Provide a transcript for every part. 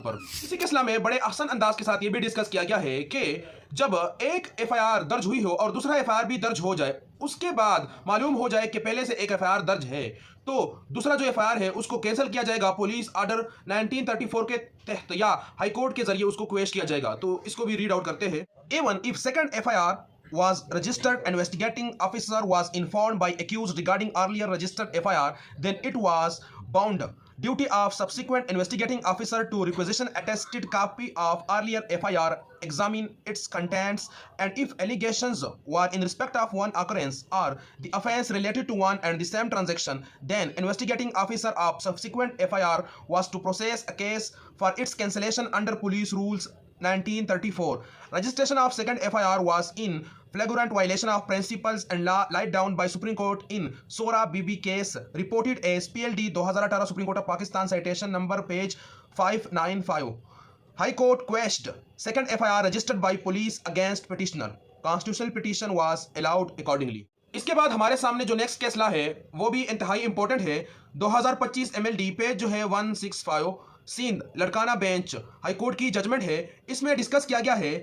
पर इसी के सिलसिले में बड़े आसान अंदाज के साथ ये भी डिस्कस किया गया है कि जब एक एफआईआर दर्ज हुई हो और दूसरा एफआईआर भी दर्ज हो जाए, उसके बाद मालूम हो जाए कि पहले से एक एफआईआर दर्ज है, तो दूसरा जो एफआईआर है उसको कैंसिल किया जाएगा पुलिस ऑर्डर 1934 के तहत या हाई कोर्ट के जरिए उसको क्वेश किया जाएगा। तो इसको भी रीड आउट करते हैं। Even if second FIR was registered, investigating officer was informed by accused regarding earlier registered FIR, then it was bound duty of subsequent investigating officer to requisition attested copy of earlier FIR, examine its contents, and if allegations were in respect of one occurrence or the offense related to one and the same transaction, then investigating officer of subsequent FIR was to process a case for its cancellation under police rules 1934. Registration of second FIR was in flagrant violation of principles and law laid down by Supreme Court in Sora BB case, reported as PLD 2018 Supreme Court of Pakistan, citation number page 595. High Court quashed second FIR registered by police against petitioner. Constitutional petition was allowed accordingly. इसके बाद हमारे सामने जो next case ला है वो भी इंतहाई important है। 2025 MLD पेज जो है 165 Sindh Larkana bench high court की जजमेंट है। इसमें डिस्कस किया गया है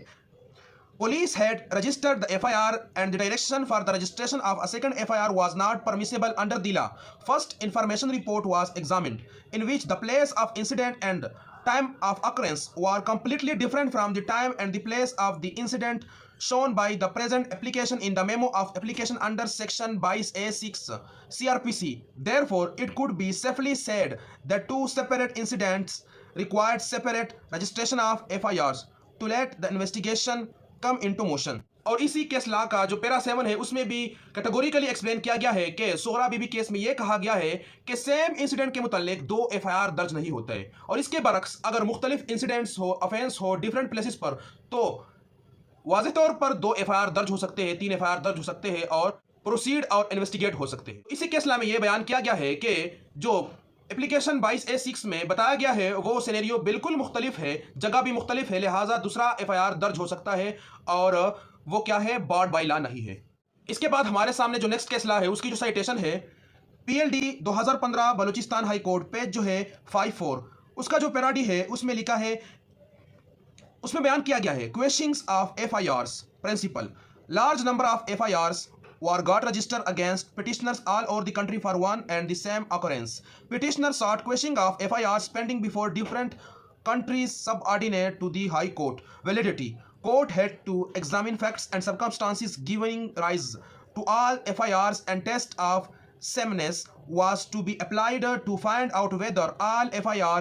Police had registered the FIR and the direction for the registration of a second FIR was not permissible under the law. First information report was examined, in which the place of incident and time of occurrence were completely different from the time and the place of the incident shown by the present application in the memo of application under section 22A6 CRPC. Therefore, it could be safely said that two separate incidents required separate registration of FIRs to let the investigation come into motion. और इसी case law का जो para 7 है उसमें भी categorically explain किया गया है कि सोहरा बीबी केस में यह कहा गया है कि सेम इंसिडेंट के मुतालिक दो एफआईआर दर्ज नहीं होते हैं, और इसके बरक्स अगर मुख्तलिफ इंसिडेंट्स हो, ऑफेंस हो डिफरेंट प्लेसेस पर, तो वाज़ेह तौर पर दो एफआईआर दर्ज हो सकते हैं, 3 एफआईआर दर्ज हो सकते हैं और प्रोसीड और इन्वेस्टिगेट हो सकते हैं। इसी केस लॉ में यह बयान किया गया है कि जो एप्लीकेशन 22A6 में बताया गया है वो सिनेरियो बिल्कुल मुख्तलिफ है, जगह भी मुख्तलिफ है, लिहाजा दूसरा एफआईआर दर्ज हो सकता है और वो क्या है, बार्ड बाई लॉ नहीं है। इसके बाद हमारे सामने जो नेक्स्ट केस लॉ है उसकी जो साइटेशन है PLD 2015 Balochistan high court page जो है 54, उसका जो पैराडी है उसमें लिखा है, उसमें बयान किया गया है questions of FIRs principal large number of FIRs were got registered against petitioners all over the country for one and the same occurrence. Petitioners sought quashing of FIRs pending before different countries subordinate to the High Court. Validity. Court had to examine facts and circumstances giving rise to all FIRs, and test of sameness was to be applied to find out whether all FIRs